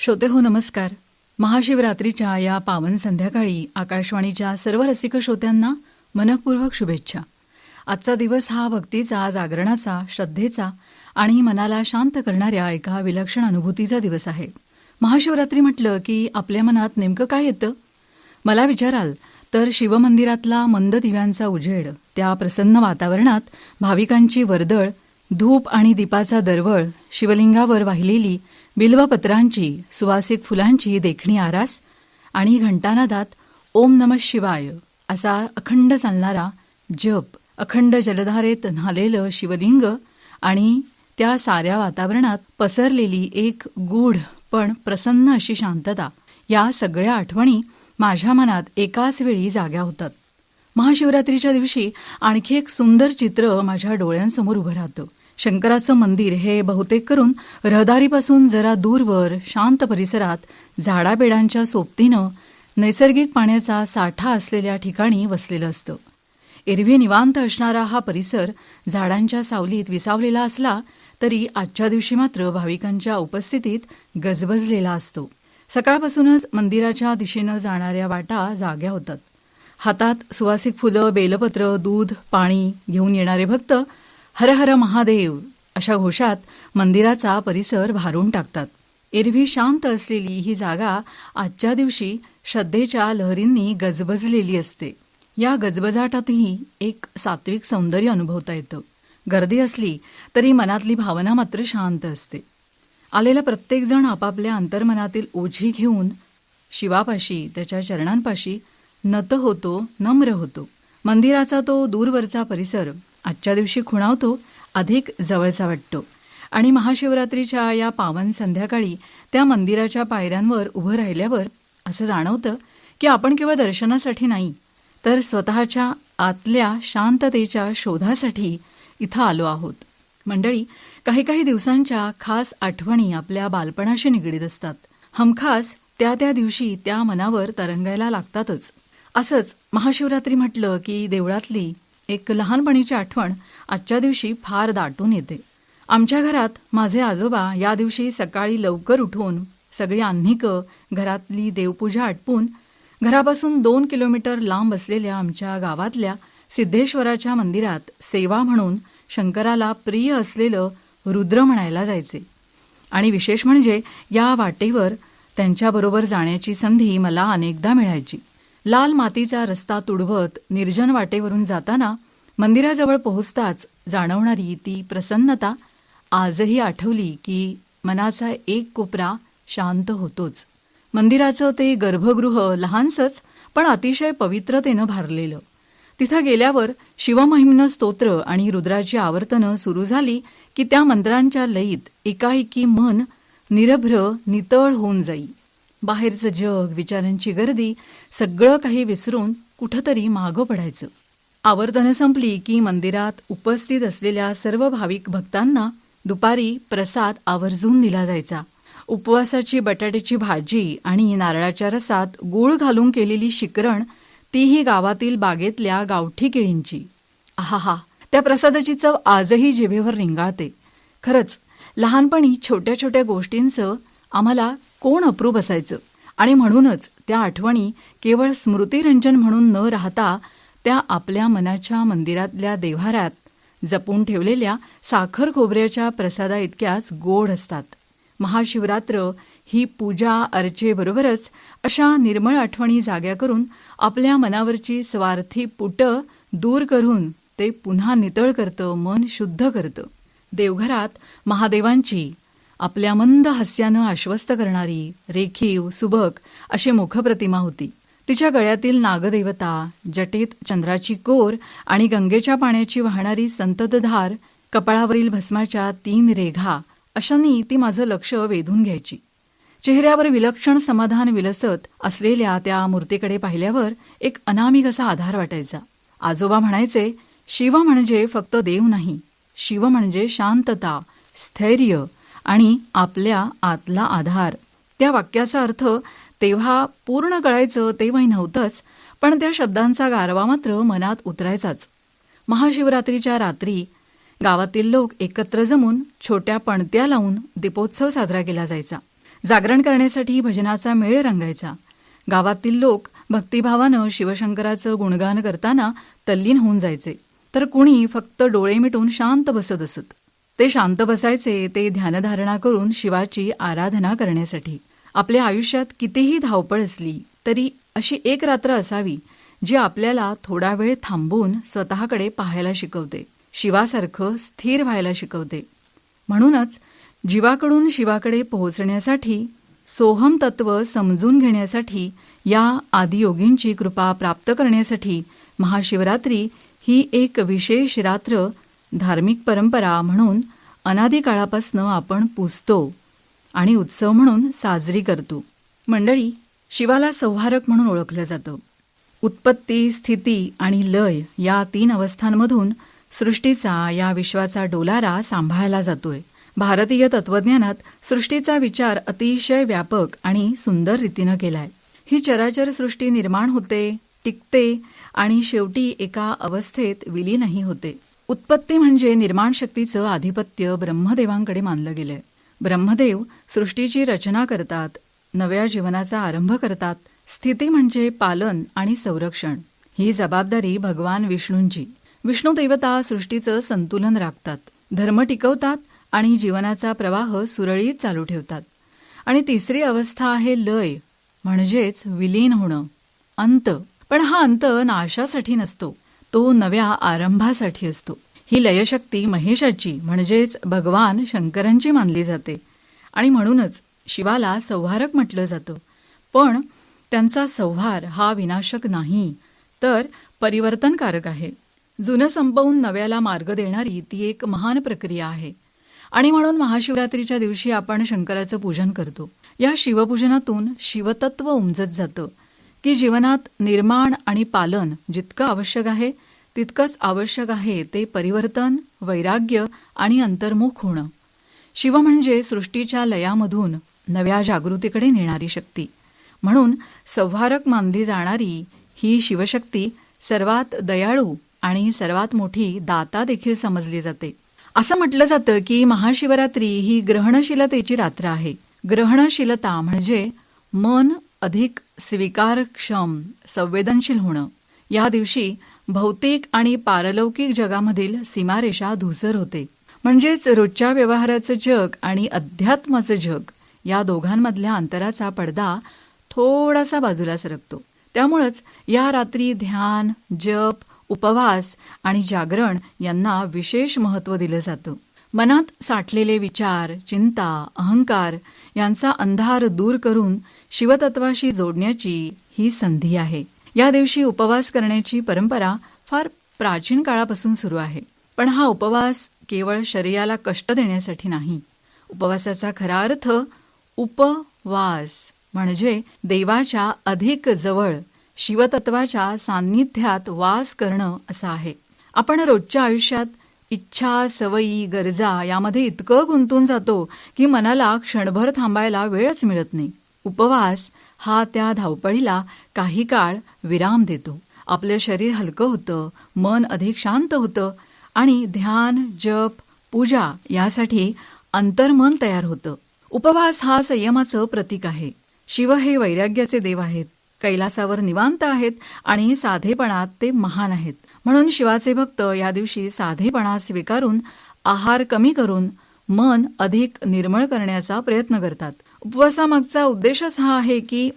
श्रोते हो नमस्कार. महाशिवरात्रीच्या या पावन संध्याकाळी आकाशवाणीच्या सर्व रसिक श्रोत्यांना मनःपूर्वक शुभेच्छा. आजचा दिवस हा भक्तीचा, जागरणाचा, श्रद्धेचा आणि मनाला शांत करणाऱ्या एका विलक्षण अनुभूतीचा दिवस आहे. महाशिवरात्री म्हटलं की आपल्या मनात नेमकं काय येतं? मला विचाराल तर शिवमंदिरातला मंद दिव्यांचा उजेड, त्या प्रसन्न वातावरणात भाविकांची वर्दळ, धूप आणि दीपाचा दरवळ, शिवलिंगावर वाहिलेली बिल्वपत्रांची, सुवासिक फुलांची देखणी आरास आणि घंटानादात ओम नमः शिवाय असा अखंड चालणारा जप, अखंड जलधारेत न्हालेलं शिवलिंग आणि त्या साऱ्या वातावरणात पसरलेली एक गूढ पण प्रसन्न अशी शांतता, या सगळ्या आठवणी माझ्या मनात एकाच वेळी जाग्या होतात. महाशिवरात्रीच्या दिवशी आणखी एक सुंदर चित्र माझ्या डोळ्यांसमोर उभं राहतं. शंकराचं मंदिर हे बहुतेक करून रहदारीपासून जरा दूरवर शांत परिसरात झाडाबेडांच्या सोबतीनं नैसर्गिक पाण्याचा साठा असलेल्या ठिकाणी वसलेलं असतं. एरवी निवांत असणारा हा परिसर झाडांच्या सावलीत विसावलेला असला तरी आजच्या दिवशी मात्र भाविकांच्या उपस्थितीत गजबजलेला असतो. सकाळपासूनच मंदिराच्या दिशेनं जाणाऱ्या वाटा जाग्या होतात. हातात सुवासिक फुलं, बेलपत्र, दूध, पाणी घेऊन येणारे भक्त हर हर महादेव अशा घोषात मंदिराचा परिसर भारून टाकतात. एरवी शांत असलेली ही जागा आजच्या दिवशी श्रद्धेच्या लहरींनी गजबजलेली असते. या गजबजाटातही एक सात्विक सौंदर्य अनुभवता येतं. गर्दी असली तरी मनातली भावना मात्र शांत असते. आलेला प्रत्येकजण आपापल्या अंतर्मनातील ओझी घेऊन शिवापाशी, त्याच्या चरणांपाशी नत होतो, नम्र होतो. मंदिराचा तो दूरवरचा परिसर आजच्या दिवशी खुणावतो, अधिक जवळचा वाटतो आणि महाशिवरात्रीच्या या पावन संध्याकाळी त्या मंदिराच्या पायऱ्यांवर उभं राहिल्यावर असं जाणवतं की आपण केवळ दर्शनासाठी नाही तर स्वतःच्या आतल्या शांततेच्या शोधासाठी इथं आलो आहोत. मंडळी, काही दिवसांच्या खास आठवणी आपल्या बालपणाशी निगडीत असतात. हमखास त्या दिवशी त्या मनावर तरंगायला लागतातच. असंच महाशिवरात्री म्हटलं की देवळातली एक लहानपणीची आठवण आजच्या दिवशी फार दाटून येते. आमच्या घरात माझे आजोबा या दिवशी सकाळी लवकर उठून सगळी आन्हिकं, घरातली देवपूजा आटपून घरापासून 2 किलोमीटर लांब असलेल्या आमच्या गावातल्या सिद्धेश्वराच्या मंदिरात सेवा म्हणून शंकराला प्रिय असलेलं रुद्र म्हणायला जायचे. आणि विशेष म्हणजे या वाटेवर त्यांच्याबरोबर जाण्याची संधी मला अनेकदा मिळायची. लाल मातीचा रस्ता तुडवत निर्जन वाटेवरून जाताना मंदिराजवळ पोहोचताच जाणवणारी ती प्रसन्नता आजही आठवली की मनाचा एक कोपरा शांत होतोच. मंदिराचं ते गर्भगृह लहानसंच पण अतिशय पवित्रतेनं भारलेलं. तिथं गेल्यावर शिवमहिम्न स्तोत्र आणि रुद्राची आवर्तनं सुरू झाली की त्या मंत्रांच्या लयीत एकाएकी मन निरभ्र, नितळ होऊन जाई. बाहेरचं जग, विचारांची गर्दी सगळं काही विसरून कुठंतरी मागं पडायचं. आवर्तनं संपली की मंदिरात उपस्थित असलेल्या सर्व भाविक भक्तांना दुपारी प्रसाद आवर्जून दिला जायचा. उपवासाची बटाट्याची भाजी आणि नारळाच्या रसात गूळ घालून केलेली शिकरण, तीही गावातील बागेतल्या गावठी केळींची. आहाहा, त्या प्रसादाची चव आजही जिभेवर रिंगाळते. खरंच लहानपणी छोट्या छोट्या गोष्टींचं आम्हाला कोण अप्रूप असायचं आणि म्हणूनच त्या आठवणी केवळ स्मृतिरंजन म्हणून न राहता त्या आपल्या मनाच्या मंदिरातल्या देव्हाऱ्यात जपून ठेवलेल्या साखर खोबऱ्याच्या प्रसादा इतक्याच गोड असतात. महाशिवरात्र ही पूजा अर्चेबरोबरच अशा निर्मळ आठवणी जाग्या करून आपल्या मनावरची स्वार्थी पुटं दूर करून ते पुन्हा नितळ करतं, मन शुद्ध करतं. देवघरात महादेवांची आपल्या मंद हास्यानं आश्वस्त करणारी रेखीव, सुबक अशी मुखप्रतिमा होती. तिच्या गळ्यातील नागदेवता, जटेत चंद्राची कोर आणि गंगेच्या पाण्याची वाहणारी संततधार, कपाळावरील भस्माच्या 3 रेघा अशांनी ती माझं लक्ष वेधून घ्यायची. चेहऱ्यावर विलक्षण समाधान विलसत असलेल्या त्या मूर्तीकडे पाहिल्यावर एक अनामिक असा आधार वाटायचा. आजोबा म्हणायचे, शिव म्हणजे फक्त देव नाही, शिव म्हणजे शांतता, स्थैर्य आणि आपल्या आतला आधार. त्या वाक्याचा अर्थ तेव्हा पूर्ण कळायचं तेव्हाही नव्हतंच, पण त्या शब्दांचा गारवा मात्र मनात उतरायचाच. महाशिवरात्रीच्या रात्री गावातील लोक एकत्र जमून छोट्या पणत्या लावून दीपोत्सव साजरा केला जायचा. जागरण करण्यासाठी भजनाचा मेळ रंगायचा. गावातील लोक भक्तिभावानं शिवशंकराचं गुणगान करताना तल्लीन होऊन जायचे, तर कुणी फक्त डोळे मिटून शांत बसत असत. ते शांत बसायचे ते ध्यानधारणा करून शिवाची आराधना करण्यासाठी. आपल्या आयुष्यात कितीही धावपळ असली तरी अशी एक रात्र असावी जी आपल्याला थोडा वेळ थांबून स्वतःकडे पाहायला शिकवते, शिवासारखं स्थिर व्हायला शिकवते. म्हणूनच जीवाकडून शिवाकडे पोहोचण्यासाठी, सोहम तत्व समजून घेण्यासाठी, या आदियोगींची कृपा प्राप्त करण्यासाठी महाशिवरात्री ही एक विशेष रात्र धार्मिक परंपरा म्हणून अनादी काळापासून आपण पूजतो आणि उत्सव म्हणून साजरी करतो. मंडळी, शिवाला संहारक म्हणून ओळखलं जातं. उत्पत्ती, स्थिती आणि लय या 3 अवस्थांमधून सृष्टीचा, या विश्वाचा डोलारा सांभाळला जातोय. भारतीय तत्वज्ञानात सृष्टीचा विचार अतिशय व्यापक आणि सुंदर रीतीनं केलाय. ही चराचर सृष्टी निर्माण होते, टिकते आणि शेवटी एका अवस्थेत विलीनही होते. उत्पत्ती म्हणजे निर्माण शक्तीचं आधिपत्य ब्रह्मदेवांकडे मानलं गेलंय. ब्रह्मदेव सृष्टीची रचना करतात, नव्या जीवनाचा आरंभ करतात. स्थिती म्हणजे पालन आणि संरक्षण. ही जबाबदारी भगवान विष्णूंची. विष्णू देवता सृष्टीचं संतुलन राखतात, धर्म टिकवतात आणि जीवनाचा प्रवाह सुरळीत चालू ठेवतात. आणि तिसरी अवस्था आहे लय, म्हणजेच विलीन होणं, अंत. पण हा अंत नाशासाठी नसतो, तो नव्या आरंभासाठी असतो. ही लयशक्ती महेशाची म्हणजेच भगवान शंकरांची मानली जाते आणि म्हणूनच शिवाला संहारक म्हटलं जातं. पण त्यांचा संहार हा विनाशक नाही, तर परिवर्तनकारक आहे. जुनं संपवून नव्याला मार्ग देणारी ती एक महान प्रक्रिया आहे. आणि म्हणून महाशिवरात्रीच्या दिवशी आपण शंकराचं पूजन करतो. या शिवपूजनातून शिवतत्व उमजत जातं की जीवनात निर्माण आणि पालन जितकं आवश्यक आहे तितकंच आवश्यक आहे ते परिवर्तन, वैराग्य आणि अंतर्मुख होणं. शिव म्हणजे सृष्टीच्या लयामधून नव्या जागृतीकडे नेणारी शक्ती. म्हणून संहारक मानली जाणारी ही शिवशक्ती सर्वात दयाळू आणि सर्वात मोठी दाता देखील समजली जाते. असं म्हटलं जातं की महाशिवरात्री ही ग्रहणशीलतेची रात्र आहे. ग्रहणशीलता म्हणजे मन अधिक स्वीकारक्षम, संवेदनशील होणं. या दिवशी भौतिक आणि पारलौकिक जगामधील सीमारेषा धूसर होते. म्हणजेच रोजच्या व्यवहाराचं जग आणि अध्यात्माचं जग या दोघांमधल्या अंतराचा पडदा थोडासा बाजूला सरकतो. त्यामुळंच या रात्री ध्यान, जप, उपवास आणि जागरण यांना विशेष महत्त्व दिलं जातं. मनात साठलेले विचार, चिंता, अहंकार यांचा अंधार दूर करून शिवतत्वाशी जोडण्याची ही संधी आहे. या दिवशी उपवास करण्याची परंपरा फार प्राचीन काळापासून सुरू आहे. पण हा उपवास केवळ शरीराला कष्ट देण्यासाठी नाही. उपवासाचा खरा अर्थ उपवास म्हणजे देवाच्या अधिक जवळ, शिवतत्वाच्या सान्निध्यात वास करणं असं आहे. आपण रोजच्या आयुष्यात इच्छा, सवयी, गरजा यामध्ये इतकं गुंतून जातो की मनाला क्षणभर थांबायला वेळच मिळत नाही. उपवास हा त्या धावपळीला काही काळ विराम देतो. आपलं शरीर हलकं होतं, मन अधिक शांत होतं आणि ध्यान, जप, पूजा यासाठी अंतर्मन तयार होतं. उपवास हा संयमाचं प्रतीक आहे. शिव हे वैराग्याचे देव आहेत, कैलासावर निवांत आहेत आणि साधेपणात ते महान आहेत. म्हणून शिवाचे भक्त या दिवशी साधेपणा स्वीकारून आहार कमी करून मन अधिक निर्मळ करण्याचा प्रयत्न करतात. उपवासामागचा उद्देशच हा आहे की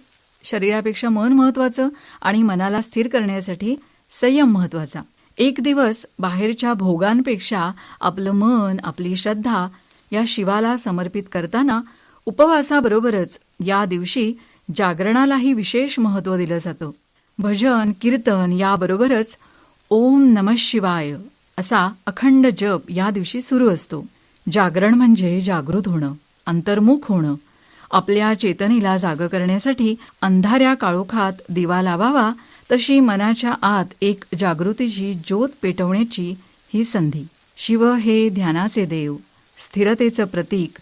शरीरापेक्षा मन महत्वाचं आणि मनाला स्थिर करण्यासाठी संयम महत्वाचा. एक दिवस बाहेरच्या भोगांपेक्षा आपलं मन, आपली श्रद्धा या शिवाला समर्पित करताना उपवासाबरोबरच या दिवशी जागरणालाही विशेष महत्त्व दिलं जातं. भजन, कीर्तन याबरोबरच ओम नमः शिवाय असा अखंड जप या दिवशी सुरू असतो. जागरण म्हणजे जागृत होणं, अंतर्मुख होणं. आपल्या चेतनेला जागं करण्यासाठी अंधाऱ्या काळोखात दिवा लावावा तशी मनाच्या आत एक जागृतीची ज्योत पेटवण्याची ही संधी. शिव हे ध्यानाचे देव, स्थिरतेचं प्रतीक.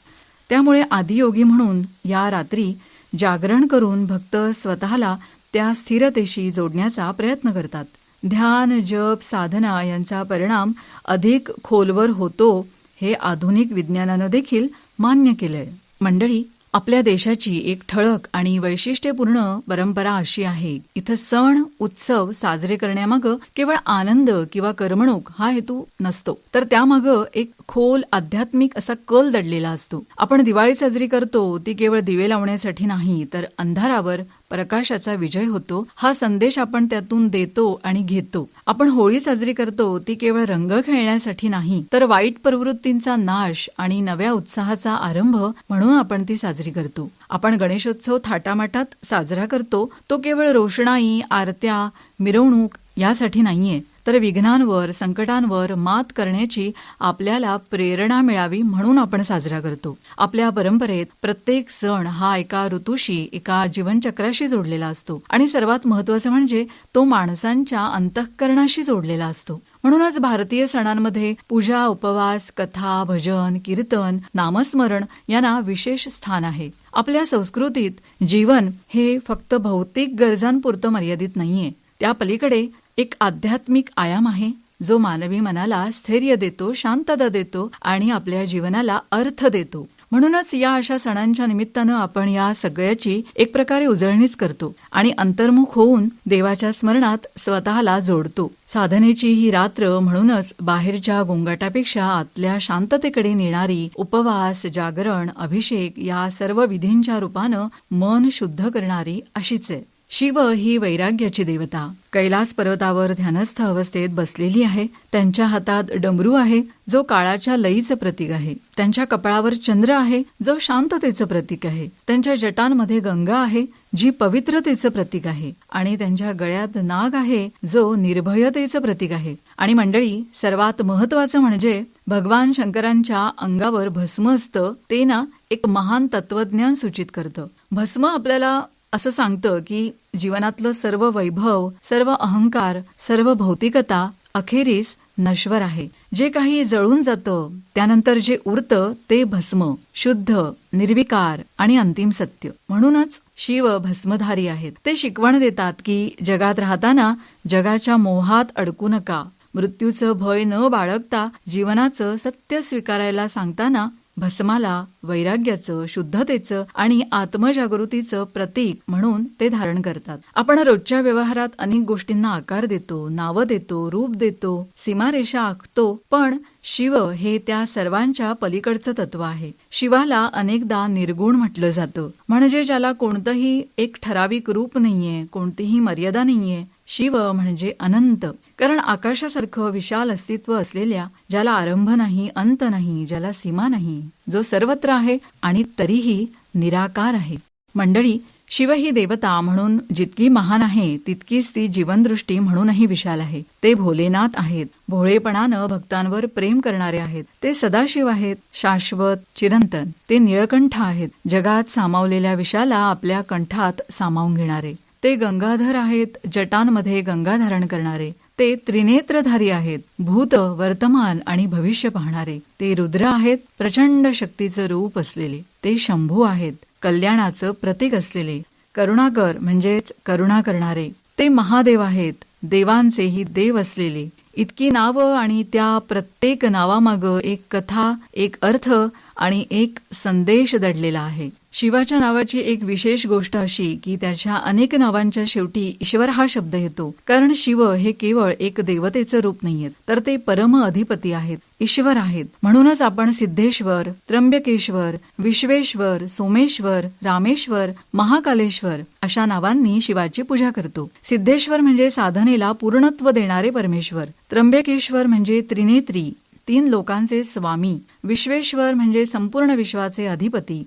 त्यामुळे आदियोगी म्हणून या रात्री जागरण करून भक्त स्वतःला त्या स्थिरतेशी जोडण्याचा प्रयत्न करतात. ध्यान, जप, साधना यांचा परिणाम अधिक खोलवर होतो हे आधुनिक विज्ञानानं देखील मान्य केलंय. मंडळी, आपल्या देशाची एक ठळक आणि वैशिष्ट्यपूर्ण परंपरा अशी आहे, इथं सण उत्सव साजरे करण्यामागं केवळ आनंद किंवा करमणूक हा हेतू नसतो, तर त्यामागं एक खोल आध्यात्मिक असा कल दडलेला असतो. आपण दिवाळी साजरी करतो ती केवळ दिवे लावण्यासाठी नाही, तर अंधारावर प्रकाशाचा विजय होतो हा संदेश आपण त्यातून देतो आणि घेतो. आपण होळी साजरी करतो ती केवळ रंग खेळण्यासाठी नाही, तर वाईट प्रवृत्तींचा नाश आणि नव्या उत्साहाचा आरंभ म्हणून आपण ती साजरी करतो. आपण गणेशोत्सव थाटामाटात साजरा करतो तो केवळ रोषणाई, आरत्या, मिरवणूक यासाठी नाहीये, तर विघ्नांवर, संकटांवर मात करण्याची आपल्याला प्रेरणा मिळावी म्हणून आपण साजरा करतो. आपल्या परंपरेत प्रत्येक सण हा एका ऋतूशी, एका जीवनचक्राशी जोडलेला असतो आणि सर्वात महत्त्वाचं म्हणजे तो माणसांच्या अंतःकरणाशी जोडलेला असतो. म्हणूनच भारतीय सणांमध्ये पूजा, उपवास, कथा, भजन, कीर्तन, नामस्मरण यांना विशेष स्थान आहे. आपल्या संस्कृतीत जीवन हे फक्त भौतिक गरजांपुरतं मर्यादित नाहीये, त्या पलीकडे एक आध्यात्मिक आयाम आहे जो मानवी मनाला स्थैर्य देतो, शांतता देतो आणि आपल्या जीवनाला अर्थ देतो. म्हणूनच या अशा सणांच्या निमित्तानं आपण या सगळ्याची एक प्रकारे उजळणीच करतो आणि अंतर्मुख होऊन देवाच्या स्मरणात स्वतःला जोडतो. साधनेची ही रात्र म्हणूनच बाहेरच्या गोंगाटापेक्षा आतल्या शांततेकडे नेणारी, उपवास, जागरण, अभिषेक या सर्व विधींच्या रूपानं मन शुद्ध करणारी अशीच आहे. शिव ही वैराग्याची देवता कैलास पर्वतावर ध्यानस्थ अवस्थेत बसलेली आहे. त्यांच्या हातात डमरू आहे जो काळाच्या लयीचं प्रतीक आहे. त्यांच्या कपाळावर चंद्र आहे जो शांततेचं प्रतीक आहे. त्यांच्या जटांमध्ये गंगा आहे जी पवित्रतेचं प्रतीक आहे आणि त्यांच्या गळ्यात नाग आहे जो निर्भयतेचं प्रतीक आहे. आणि मंडळी, सर्वात महत्वाचं म्हणजे भगवान शंकरांच्या अंगावर भस्म असतं ते ना एक महान तत्वज्ञान सूचित करतं. भस्म आपल्याला असं सांगतं की जीवनातलं सर्व वैभव, सर्व अहंकार, सर्व भौतिकता अखेरीस नश्वर आहे. जे काही जळून जातं त्यानंतर जे उरतं ते भस्म, शुद्ध, निर्विकार आणि अंतिम सत्य. म्हणूनच शिव भस्मधारी आहेत. ते शिकवण देतात की जगात राहताना जगाच्या मोहात अडकू नका. मृत्यूचं भय न बाळगता जीवनाचं सत्य स्वीकारायला सांगताना भस्माला वैराग्याचं, शुद्धतेचं आणि आत्मजागृतीचं प्रतीक म्हणून ते धारण करतात. आपण रोजच्या व्यवहारात अनेक गोष्टींना आकार देतो, नावं देतो, रूप देतो, सीमारेषा आखतो, पण शिव हे त्या सर्वांच्या पलीकडचं तत्व आहे. शिवाला अनेकदा निर्गुण म्हटलं जातं, म्हणजे ज्याला कोणतंही एक ठराविक रूप नाहीये, कोणतीही मर्यादा नाहीये. शिव म्हणजे अनंत, कारण आकाशासारखं विशाल अस्तित्व असलेल्या, ज्याला आरंभ नाही, अंत नाही, ज्याला सीमा नाही, जो सर्वत्र आहे आणि तरीही निराकार आहे. मंडळी, शिव ही देवता म्हणून जितकी महान आहे तितकीच ती जीवनदृष्टी म्हणूनही विशाल आहे. ते भोलेनाथ आहेत, भोळेपणानं भक्तांवर प्रेम करणारे आहेत. ते सदाशिव आहेत, शाश्वत, चिरंतन. ते निळकंठ आहेत, जगात सामावलेल्या विषाला आपल्या कंठात सामावून घेणारे. ते गंगाधर आहेत, जटांमध्ये गंगा धारण करणारे. ते त्रिनेत्रधारी आहेत, भूत, वर्तमान आणि भविष्य पाहणारे. ते रुद्र आहेत, प्रचंड शक्तीचं रूप असलेले. ते शंभू आहेत, कल्याणाचं प्रतीक असलेले. करुणाकर म्हणजेच करुणा करणारे. ते महादेव आहेत, देवांचेही देव असलेले. इतकी नावं आणि त्या प्रत्येक नावामागं एक कथा, एक अर्थ आणि एक संदेश दडलेला आहे. शिवाच्या नावाची एक विशेष गोष्ट अशी की त्याच्या अनेक नावांच्या शेवटी ईश्वर हा शब्द येतो. कारण शिव हे केवळ एक देवतेचं रूप नाहीयेत, तर ते परम अधिपती आहेत, ईश्वर आहेत. म्हणूनच आपण सिद्धेश्वर, त्र्यंबकेश्वर, विश्वेश्वर, सोमेश्वर, रामेश्वर, महाकालेश्वर अशा नावांनी शिवाची पूजा करतो. सिद्धेश्वर म्हणजे साधनेला पूर्णत्व देणारे परमेश्वर. त्र्यंबकेश्वर म्हणजे त्रिनेत्री, 3 लोकांचे स्वामी. विश्वेश्वर म्हणजे संपूर्ण विश्वाचे अधिपती.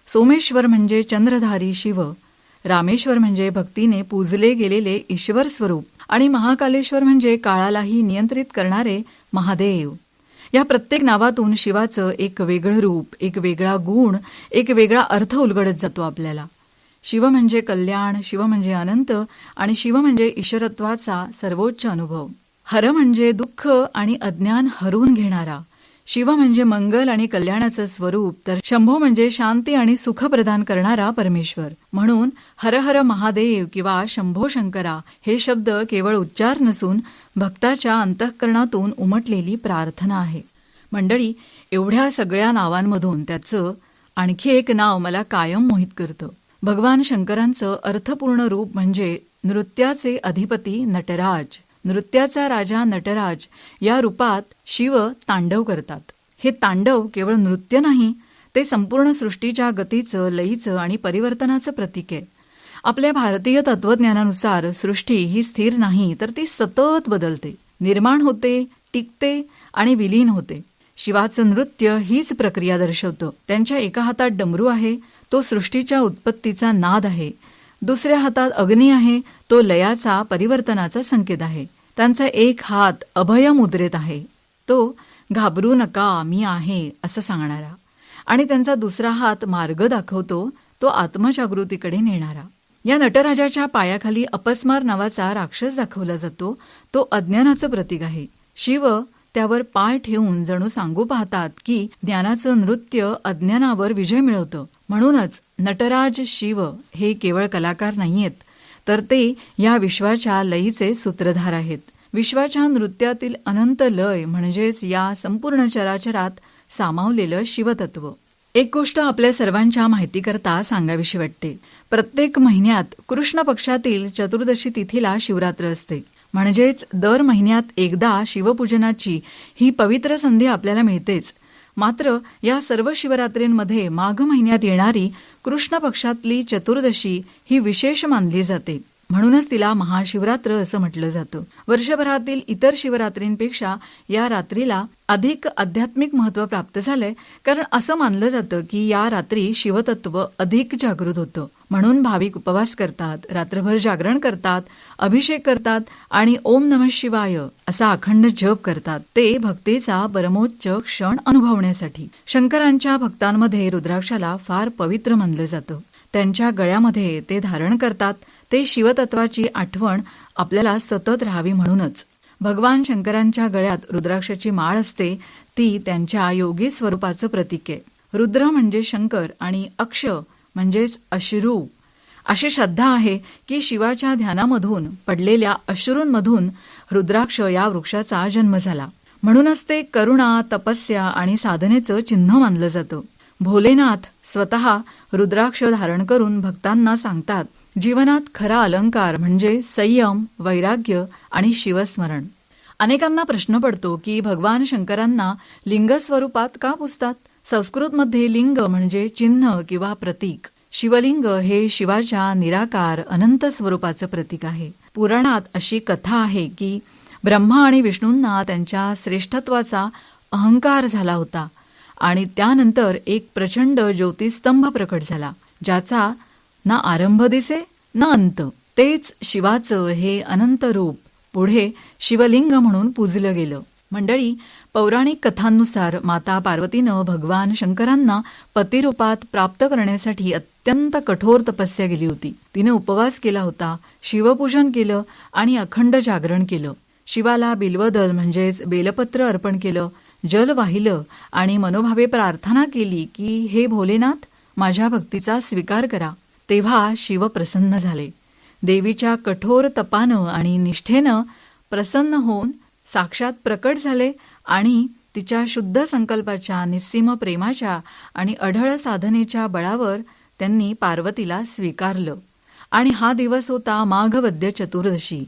सोमेश्वर म्हणजे चंद्रधारी शिव. रामेश्वर म्हणजे भक्तीने पूजले गेलेले ईश्वर स्वरूप. आणि महाकालेश्वर म्हणजे काळालाही नियंत्रित करणारे महादेव. या प्रत्येक नावातून शिवाचं एक वेगळं रूप, एक वेगळा गुण, एक वेगळा अर्थ उलगडत जातो आपल्याला. शिव म्हणजे कल्याण, शिव म्हणजे अनंत आणि शिव म्हणजे ईश्वरत्वाचा सर्वोच्च अनुभव. हर म्हणजे दुःख आणि अज्ञान हरवून घेणारा. शिव म्हणजे मंगल आणि कल्याणाचं स्वरूप, तर शंभो म्हणजे शांती आणि सुख प्रदान करणारा परमेश्वर. म्हणून हर हर महादेव किंवा शंभो शंकरा हे शब्द केवळ उच्चार नसून भक्ताच्या अंतःकरणातून उमटलेली प्रार्थना आहे. मंडळी, एवढ्या सगळ्या नावांमधून त्याचं आणखी एक नाव मला कायम मोहित करतं. भगवान शंकरांचं अर्थपूर्ण रूप म्हणजे नृत्याचे अधिपती नटराज. नृत्याचा राजा नटराज या रूपात शिव तांडव करतात. हे तांडव केवळ नृत्य नाही, ते संपूर्ण सृष्टीच्या गतीचं, लयीचं आणि परिवर्तनाचं प्रतीक आहे. आपल्या भारतीय तत्वज्ञानानुसार सृष्टी ही स्थिर नाही, तर ती सतत बदलते, निर्माण होते, टिकते आणि विलीन होते. शिवाचं नृत्य हीच प्रक्रिया दर्शवतं. त्यांच्या एका हातात डमरू आहे, तो सृष्टीच्या उत्पत्तीचा नाद आहे. दुसऱ्या हातात अग्नी आहे, तो लयाचा, परिवर्तनाचा संकेत आहे. त्यांचा एक हात अभय मुद्रेत आहे, तो घाबरू नका मी आहे असं सांगणारा. आणि त्यांचा दुसरा हात मार्ग दाखवतो, तो आत्मजागृतीकडे नेणारा. या नटराजाच्या पायाखाली अपस्मार नावाचा राक्षस दाखवला जातो, तो अज्ञानाचं प्रतीक आहे. शिव त्यावर पाय ठेवून जणू सांगू पाहतात की ज्ञानाचं नृत्य अज्ञानावर विजय मिळवतं. म्हणूनच नटराज शिव हे केवळ कलाकार नाहीयेत, तर ते या विश्वाच्या लयीचे सूत्रधार आहेत. विश्वाच्या नृत्यातील अनंत लय म्हणजेच या संपूर्ण चराचरात सामावलेलं शिवतत्व. एक गोष्ट आपल्या सर्वांच्या माहितीकरता सांगावीशी वाटते. प्रत्येक महिन्यात कृष्ण पक्षातील चतुर्दशी तिथीला शिवरात्र असते. म्हणजेच दर महिन्यात एकदा शिवपूजनाची ही पवित्र संधी आपल्याला मिळतेच. मात्र या सर्व शिवरात्रींमध्ये माघ महिन्यात येणारी कृष्ण पक्षातली चतुर्दशी ही विशेष मानली जाते. म्हणूनच तिला महाशिवरात्र असं म्हटलं जातं. वर्षभरातील इतर शिवरात्रींपेक्षा या रात्रीला अधिक आध्यात्मिक महत्त्व प्राप्त झालंय, कारण असं मानलं जातं की या रात्री शिवतत्व अधिक जागृत होतं. म्हणून भाविक उपवास करतात, रात्रभर जागरण करतात, अभिषेक करतात आणि ओम नमः शिवाय असा अखंड जप करतात, ते भक्तीचा परमोच्च क्षण अनुभवण्यासाठी. शंकरांच्या भक्तांमध्ये रुद्राक्षाला फार पवित्र मानलं जातं. त्यांच्या गळ्यामध्ये ते धारण करतात, ते शिवतत्वाची आठवण आपल्याला सतत राहावी म्हणूनच. भगवान शंकरांच्या गळ्यात रुद्राक्षाची माळ असते, ती त्यांच्या योगी स्वरूपाचं प्रतीक आहे. रुद्र म्हणजे शंकर आणि अक्ष म्हणजेच अश्रू. अशी श्रद्धा आहे की शिवाच्या ध्यानामधून पडलेल्या अश्रूंमधून रुद्राक्ष या वृक्षाचा जन्म झाला. म्हणूनच ते करुणा, तपस्या आणि साधनेचं चिन्ह मानलं जातं. भोलेनाथ स्वतः रुद्राक्ष धारण करून भक्तांना सांगतात, जीवनात खरा अलंकार म्हणजे संयम, वैराग्य आणि शिवस्मरण. अनेकांना प्रश्न पडतो की भगवान शंकरांना लिंग स्वरूपात का पुजतात? संस्कृतमध्ये लिंग म्हणजे चिन्ह किंवा प्रतीक. शिवलिंग हे शिवाच्या निराकार अनंत स्वरूपाचं प्रतीक आहे. पुराणात अशी कथा आहे की ब्रह्मा आणि विष्णूंना त्यांच्या श्रेष्ठत्वाचा अहंकार झाला होता आणि त्यानंतर एक प्रचंड ज्योतिस्तंभ प्रकट झाला, ज्याचा ना आरंभ दिसे ना अंत. तेच शिवाचं हे अनंत रूप पुढे शिवलिंग म्हणून पूजलं गेलं. मंडळी, पौराणिक कथांनुसार माता पार्वतीनं भगवान शंकरांना पतिरूपात प्राप्त करण्यासाठी अत्यंत कठोर तपस्या केली होती. तिने उपवास केला होता, शिवपूजन केलं आणि अखंड जागरण केलं. शिवाला बिल्वदल म्हणजेच बेलपत्र अर्पण केलं, जल वाहिलं आणि मनोभावे प्रार्थना केली की हे भोलेनाथ, माझ्या भक्तीचा स्वीकार करा. तेव्हा शिव प्रसन्न झाले. देवीच्या कठोर तपानं आणि निष्ठेनं प्रसन्न होऊन साक्षात प्रकट झाले आणि तिच्या शुद्ध संकल्पाच्या, निस्सीम प्रेमाच्या आणि अढळ साधनेच्या बळावर त्यांनी पार्वतीला स्वीकारलं. आणि हा दिवस होता माघवद्य चतुर्दशी.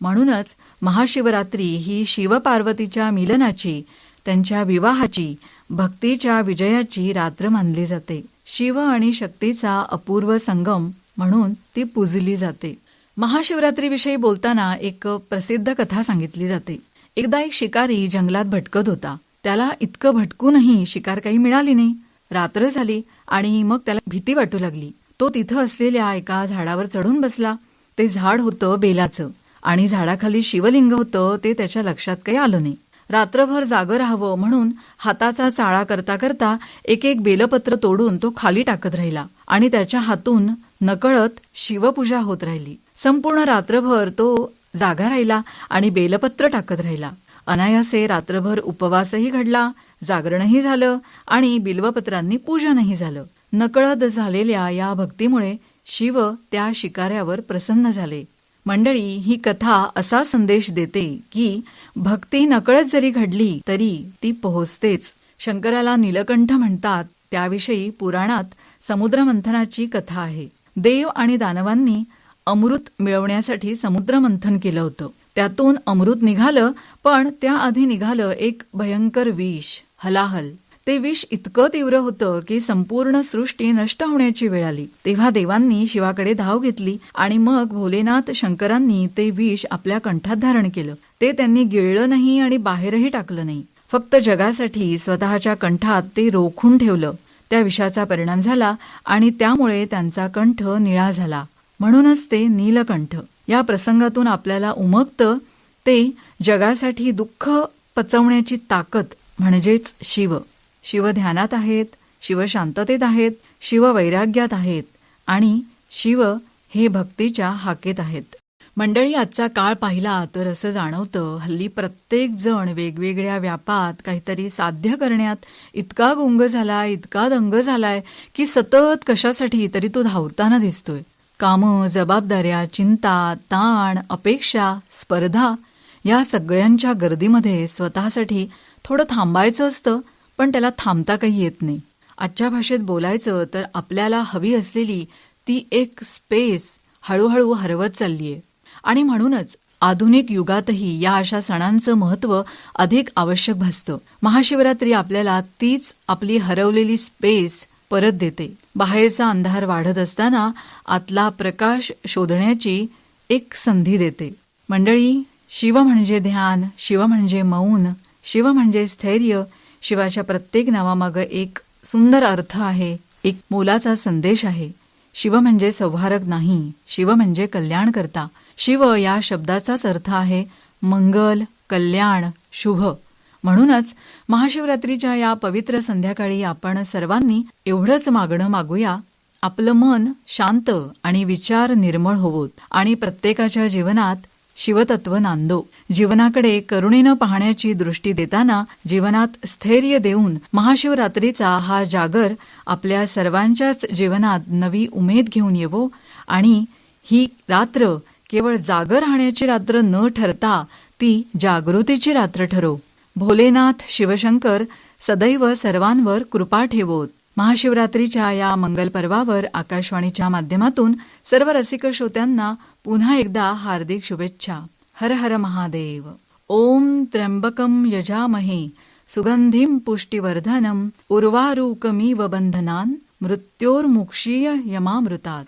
म्हणूनच महाशिवरात्री ही शिवपार्वतीच्या मिलनाची, त्यांच्या विवाहाची, भक्तीच्या विजयाची रात्र मानली जाते. शिव आणि शक्तीचा अपूर्व संगम म्हणून ती पूजली जाते. महाशिवरात्रीविषयी बोलताना एक प्रसिद्ध कथा सांगितली जाते. एकदा एक शिकारी जंगलात भटकत होता. त्याला इतकं भटकूनही शिकार काही मिळाली नाही. रात्र झाली आणि मग त्याला भीती वाटू लागली. तो तिथं असलेल्या एका झाडावर चढून बसला. ते झाड होतं बेलाचं आणि झाडाखाली शिवलिंग होतं, ते त्याच्या लक्षात काही आलं नाही. रात्रभर जागं राहावं म्हणून हाताचा चाळा करता करता एक एक बेलपत्र तोडून तो खाली टाकत राहिला आणि त्याच्या हातून नकळत शिवपूजा होत राहिली. संपूर्ण रात्रभर तो जागा राहिला आणि बेलपत्र टाकत राहिला. अनायासे रात्रभर उपवासही घडला, जागरणही झालं आणि बिल्वपत्रांनी पूजनही झालं. नकळत झालेल्या या भक्तीमुळे शिव त्या शिकाऱ्यावर प्रसन्न झाले. मंडळी, ही कथा असा संदेश देते की भक्ती नकळत जरी घडली तरी ती पोहोचतेच. शंकराला नीलकंठ म्हणतात, त्याविषयी पुराणात समुद्रमंथनाची कथा आहे. देव आणि दानवांनी अमृत मिळवण्यासाठी समुद्रमंथन केलं होतं. त्यातून अमृत निघालं, पण त्याआधी निघालं एक भयंकर विष, हलाहल. ते विष इतकं तीव्र होतं की संपूर्ण सृष्टी नष्ट होण्याची वेळ आली. तेव्हा देवांनी शिवाकडे धाव घेतली आणि मग भोलेनाथ शंकरांनी ते विष आपल्या कंठात धारण केलं. ते त्यांनी गिळलं नाही आणि बाहेरही टाकलं नाही. फक्त जगासाठी स्वतःच्या कंठात ते रोखून ठेवलं. त्या विषाचा परिणाम झाला आणि त्यामुळे त्यांचा कंठ निळा झाला. म्हणूनच ते नीलकंठ. या प्रसंगातून आपल्याला उमगतं ते जगासाठी दुःख पचवण्याची ताकद म्हणजेच शिव. शिव ध्यानात आहेत, शिव शांततेत आहेत, शिव वैराग्यात आहेत आणि शिव हे भक्तीच्या हाकेत आहेत. मंडळी, आजचा काळ पाहिला तर असं जाणवतं, हल्ली प्रत्येक जण वेगवेगळ्या व्यापात काहीतरी साध्य करण्यात इतका गुंग झालाय, इतका दंग झालाय की सतत कशासाठी तरी तो धावताना दिसतोय. कामं, जबाबदाऱ्या, चिंता, ताण, अपेक्षा, स्पर्धा या सगळ्यांच्या गर्दीमध्ये स्वतःसाठी थोडं थांबायचं असतं, पण त्याला थांबता काही येत नाही. आजच्या भाषेत बोलायचं तर आपल्याला हवी असलेली ती एक स्पेस हळूहळू हरवत चाललीय. आणि म्हणूनच आधुनिक युगातही या अशा सणांचं महत्त्व अधिक आवश्यक भासतं. महाशिवरात्री आपल्याला तीच आपली हरवलेली स्पेस परत देते. बाहेरचा अंधार वाढत असताना आतला प्रकाश शोधण्याची एक संधी देते. मंडळी, शिव म्हणजे ध्यान, शिव म्हणजे मौन, शिव म्हणजे स्थैर्य. शिवाच्या प्रत्येक नावामागं एक सुंदर अर्थ आहे, एक मोलाचा संदेश आहे. शिव म्हणजे संहारक नाही, शिव म्हणजे कल्याण करता. शिव या शब्दाचाच अर्थ आहे मंगल, कल्याण, शुभ. म्हणूनच महाशिवरात्रीच्या या पवित्र संध्याकाळी आपण सर्वांनी एवढंच मागणं मागूया, आपलं मन शांत आणि विचार निर्मळ होवोत आणि प्रत्येकाच्या जीवनात शिवतत्व नांदो. जीवनाकडे करुणेनं पाहण्याची दृष्टी देताना जीवनात स्थैर्य देऊन महाशिवरात्रीचा हा जागर आपल्या सर्वांच्याच जीवनात नवी उमेद घेऊन येवो आणि ही रात्र केवळ जागर राहण्याची रात्र न ठरता ती जागृतीची रात्र ठरो. भोलेनाथ शिवशंकर सदैव सर्वांवर कृपा ठेवोत. महाशिवरात्रीच्या या मंगल पर्वावर आकाशवाणीच्या माध्यमातून सर्व रसिक श्रोत्यांना पुन्हा एकदा हार्दिक शुभेच्छा. हर हर महादेव. ओम त्र्यंबकं यजामहे सुगंधिं पुष्टिवर्धनम् उर्वारुकमिव बंधनान् मृत्योर्मुक्षीय यमामृतात्.